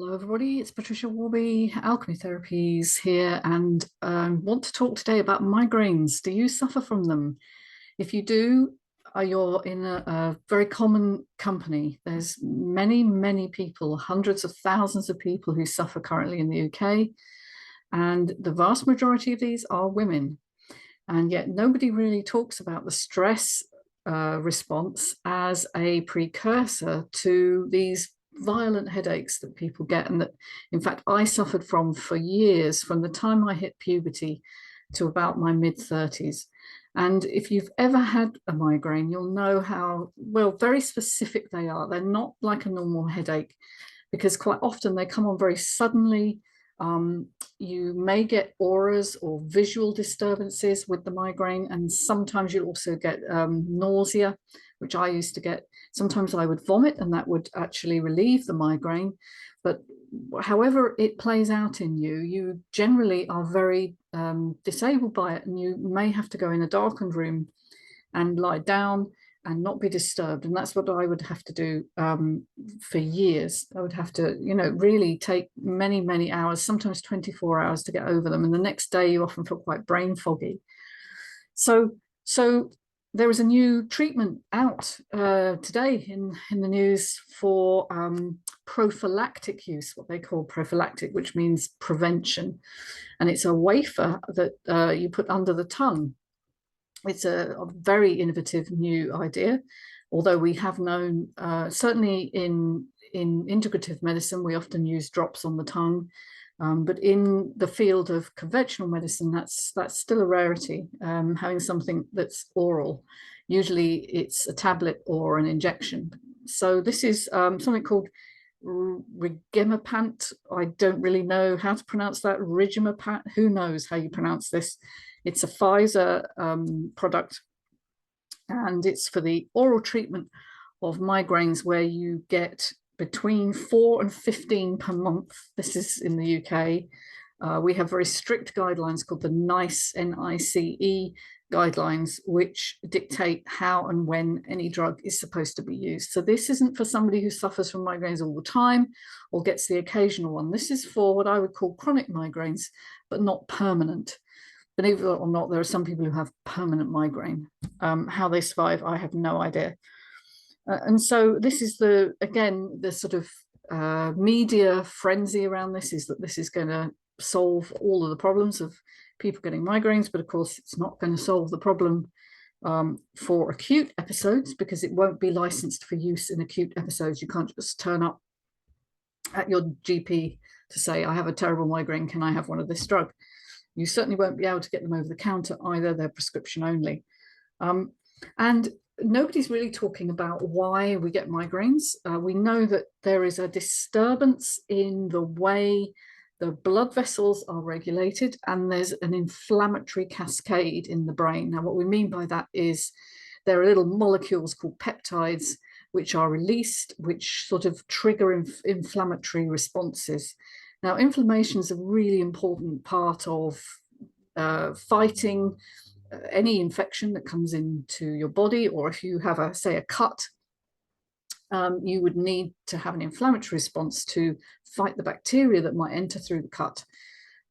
Hello, everybody. It's Patricia Warby, Alchemy Therapies here, and I want to talk today about migraines. Do you suffer from them? If you do, you're in a very common company. There's many, many people, hundreds of thousands of people who suffer currently in the UK, and the vast majority of these are women. And yet nobody really talks about the stress response as a precursor to these violent headaches that people get, and that in fact I suffered from for years, from the time I hit puberty to about my mid-30s. And if you've ever had a migraine, you'll know how, well, very specific they are. They're not like a normal headache, because quite often they come on very suddenly. You may get auras or visual disturbances with the migraine, and sometimes you'll also get nausea, which I used to get. Sometimes I would vomit, and that would actually relieve the migraine. But however it plays out in you, you generally are very disabled by it, and you may have to go in a darkened room and lie down and not be disturbed. And that's what I would have to do for years. I would have to, really take many, many hours, sometimes 24 hours to get over them. And the next day you often feel quite brain foggy. So there is a new treatment out today in the news for prophylactic use, what they call prophylactic, which means prevention. And it's a wafer that you put under the tongue. It's a very innovative new idea, although we have known, certainly in integrative medicine, we often use drops on the tongue. But in the field of conventional medicine, that's still a rarity, having something that's oral. Usually it's a tablet or an injection. So this is something called Rigemepant. I don't really know how to pronounce that. Rigemepant, who knows how you pronounce this? It's a Pfizer product, and it's for the oral treatment of migraines, where you get between 4 and 15 per month. This is in the UK. We have very strict guidelines called the NICE, N-I-C-E guidelines, which dictate how and when any drug is supposed to be used. So this isn't for somebody who suffers from migraines all the time or gets the occasional one. This is for what I would call chronic migraines, but not permanent. Believe it or not, there are some people who have permanent migraine. How they survive, I have no idea. And so this is again, the sort of media frenzy around this is that this is going to solve all of the problems of people getting migraines. But of course, it's not going to solve the problem for acute episodes, because it won't be licensed for use in acute episodes. You can't just turn up at your GP to say, I have a terrible migraine, can I have one of this drug? You certainly won't be able to get them over the counter either. They're prescription only. And nobody's really talking about why we get migraines. We know that there is a disturbance in the way the blood vessels are regulated, and there's an inflammatory cascade in the brain. Now, what we mean by that is there are little molecules called peptides which are released, which sort of trigger inflammatory responses. Now, inflammation is a really important part of fighting any infection that comes into your body, or if you have, say, a cut, you would need to have an inflammatory response to fight the bacteria that might enter through the cut.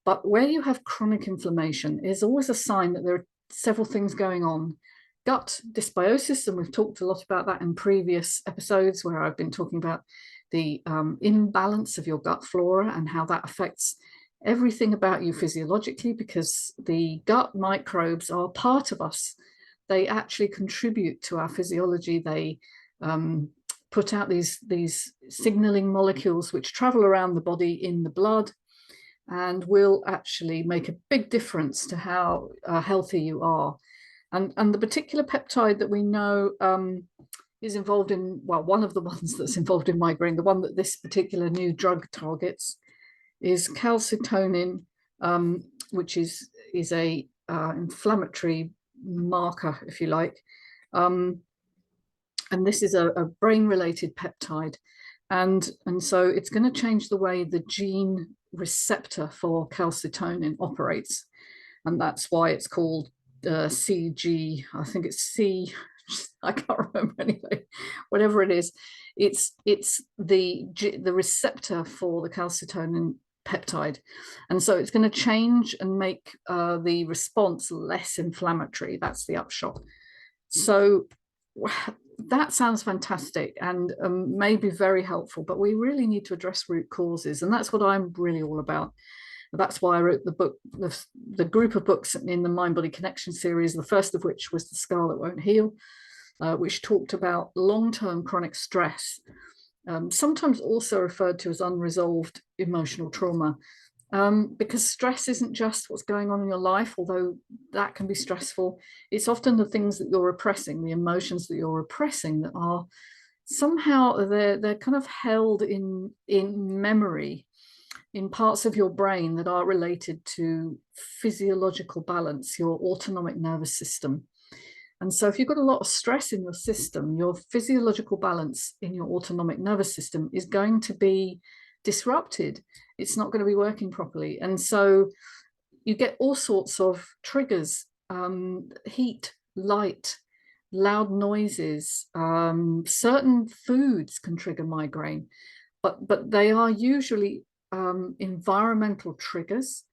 But where you have chronic inflammation is always a sign that there are several things going on. Gut dysbiosis, and we've talked a lot about that in previous episodes, where I've been talking about the imbalance of your gut flora and how that affects everything about you physiologically, because the gut microbes are part of us. They actually contribute to our physiology. They put out these signaling molecules which travel around the body in the blood, and will actually make a big difference to how healthy you are. And the particular peptide that we know is involved in, well, one of the ones that's involved in migraine, the one that this particular new drug targets, is calcitonin, which is a inflammatory marker, if you like. And this is a brain-related peptide. And so it's going to change the way the gene receptor for calcitonin operates. And that's why it's called CG, I think it's C, I can't remember anyway, whatever it is. It's the receptor for the calcitonin peptide, and so it's going to change and make the response less inflammatory. That's the upshot. So that sounds fantastic and may be very helpful, but we really need to address root causes, and that's what I'm really all about. That's why I wrote the book, the group of books in the Mind Body Connection series, the first of which was The Scar That Won't Heal, which talked about long-term chronic stress, sometimes also referred to as unresolved emotional trauma, because stress isn't just what's going on in your life, although that can be stressful. It's often the things that you're repressing, the emotions that you're repressing, that are somehow they're kind of held in memory, in parts of your brain that are related to physiological balance, your autonomic nervous system. And so if you've got a lot of stress in your system, your physiological balance in your autonomic nervous system is going to be disrupted. It's not going to be working properly. And so you get all sorts of triggers, heat, light, loud noises, certain foods can trigger migraine, but they are usually environmental triggers,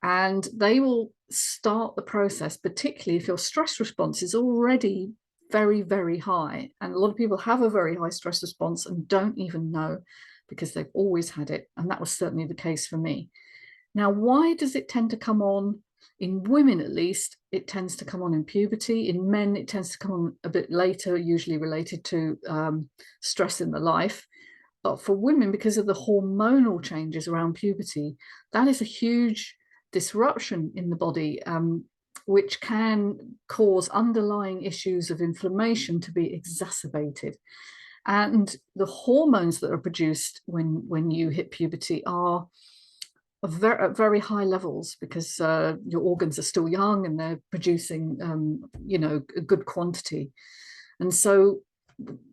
and they will start the process, particularly if your stress response is already very, very high. And a lot of people have a very high stress response and don't even know, because they've always had it. And that was certainly the case for me. Now, why does it tend to come on? In women, at least, it tends to come on in puberty. In men, it tends to come on a bit later, usually related to stress in the life. But for women, because of the hormonal changes around puberty, that is a huge disruption in the body, which can cause underlying issues of inflammation to be exacerbated. And the hormones that are produced when you hit puberty are at very high levels, because your organs are still young and they're producing, a good quantity. And so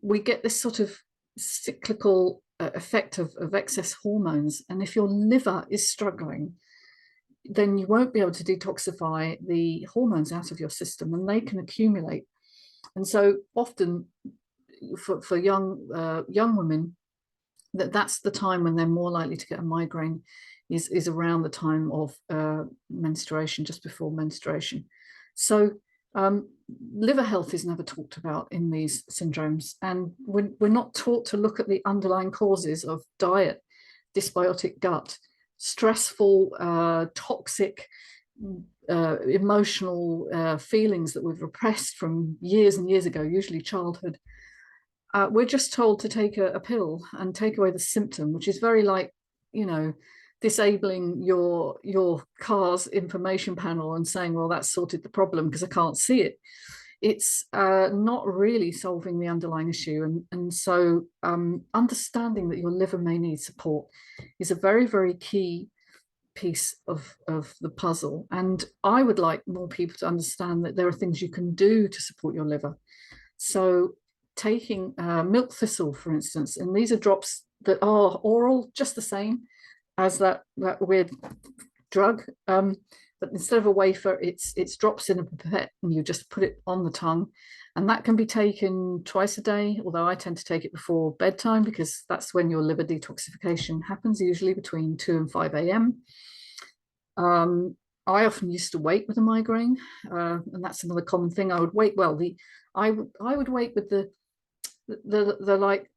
we get this sort of cyclical effect of excess hormones. And if your liver is struggling, then you won't be able to detoxify the hormones out of your system, and they can accumulate. And so often for young women, that's the time when they're more likely to get a migraine, is around the time of menstruation, just before menstruation. So liver health is never talked about in these syndromes, and we're not taught to look at the underlying causes of diet, dysbiotic gut, stressful, toxic, emotional feelings that we've repressed from years and years ago, usually childhood. We're just told to take a pill and take away the symptom, which is very like, disabling your car's information panel and saying, well, that's sorted the problem because I can't see it. It's not really solving the underlying issue. And so understanding that your liver may need support is a very, very key piece of the puzzle. And I would like more people to understand that there are things you can do to support your liver. So taking milk thistle, for instance, and these are drops that are oral, just the same as that weird drug, but instead of a wafer, it's drops in a pipette, and you just put it on the tongue, and that can be taken twice a day, although I tend to take it before bedtime because that's when your liver detoxification happens, usually between 2 and 5 a.m. I often used to wake with a migraine, and that's another common thing. I would wake, well, I would wake with the like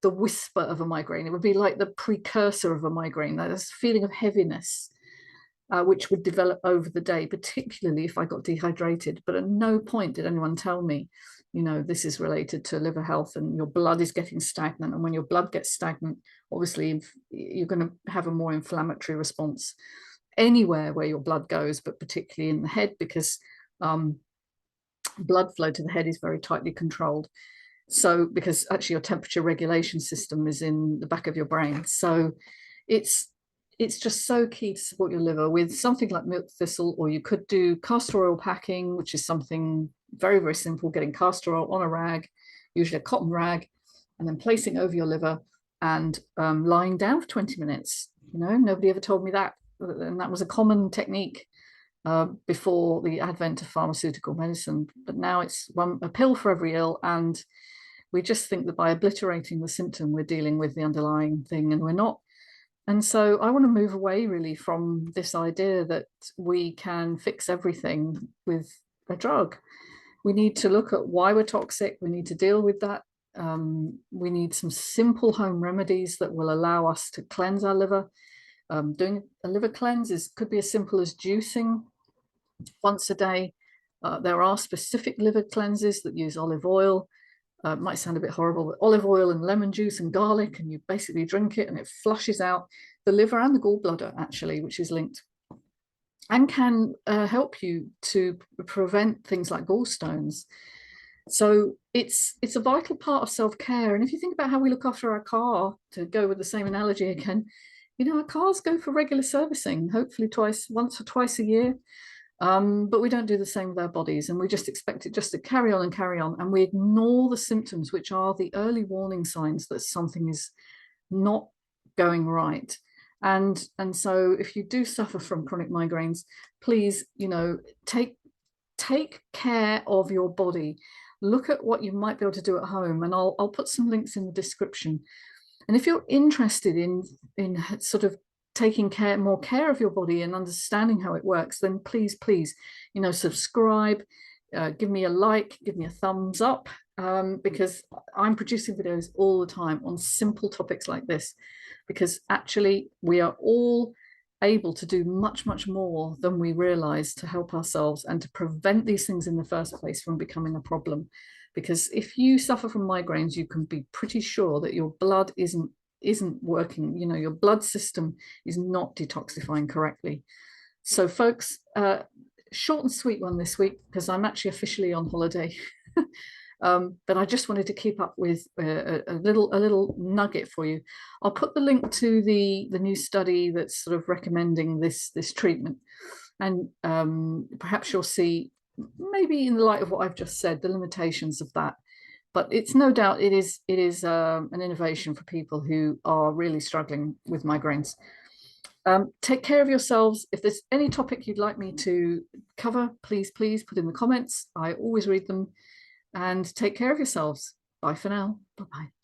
the whisper of a migraine. It would be like the precursor of a migraine. There's a feeling of heaviness, which would develop over the day, particularly if I got dehydrated. But at no point did anyone tell me, this is related to liver health and your blood is getting stagnant. And when your blood gets stagnant, obviously you're going to have a more inflammatory response anywhere where your blood goes, but particularly in the head, because blood flow to the head is very tightly controlled. So because actually your temperature regulation system is in the back of your brain. So it's just so key to support your liver with something like milk thistle, or you could do castor oil packing, which is something very, very simple, getting castor oil on a rag, usually a cotton rag, and then placing over your liver and lying down for 20 minutes. Nobody ever told me that. And that was a common technique before the advent of pharmaceutical medicine. But now it's a pill for every ill, and We just think that by obliterating the symptom, we're dealing with the underlying thing, and we're not. And so I want to move away really from this idea that we can fix everything with a drug. We need to look at why we're toxic. We need to deal with that. We need some simple home remedies that will allow us to cleanse our liver. Doing a liver cleanse could be as simple as juicing once a day. There are specific liver cleanses that use olive oil. It might sound a bit horrible, but olive oil and lemon juice and garlic, and you basically drink it and it flushes out the liver and the gallbladder, actually, which is linked, and can help you to prevent things like gallstones. So it's a vital part of self-care. And if you think about how we look after our car, to go with the same analogy again, you know, our cars go for regular servicing, hopefully once or twice a year. But we don't do the same with our bodies, and we just expect it just to carry on, and we ignore the symptoms, which are the early warning signs that something is not going right. And so if you do suffer from chronic migraines, please, you know, take care of your body. Look at what you might be able to do at home, and I'll put some links in the description. And if you're interested in sort of taking more care of your body and understanding how it works, then please, you know, subscribe, give me a like, give me a thumbs up, because I'm producing videos all the time on simple topics like this, because actually we are all able to do much more than we realize to help ourselves and to prevent these things in the first place from becoming a problem. Because if you suffer from migraines, you can be pretty sure that your blood isn't working, you know, your blood system is not detoxifying correctly. So folks, short and sweet one this week, because I'm actually officially on holiday. But I just wanted to keep up with a little nugget for you. I'll put the link to the new study that's sort of recommending this treatment, and perhaps you'll see, maybe in the light of what I've just said, the limitations of that. But it's no doubt it is an innovation for people who are really struggling with migraines. Take care of yourselves. If there's any topic you'd like me to cover, please put in the comments. I always read them. And take care of yourselves. Bye for now. Bye-bye.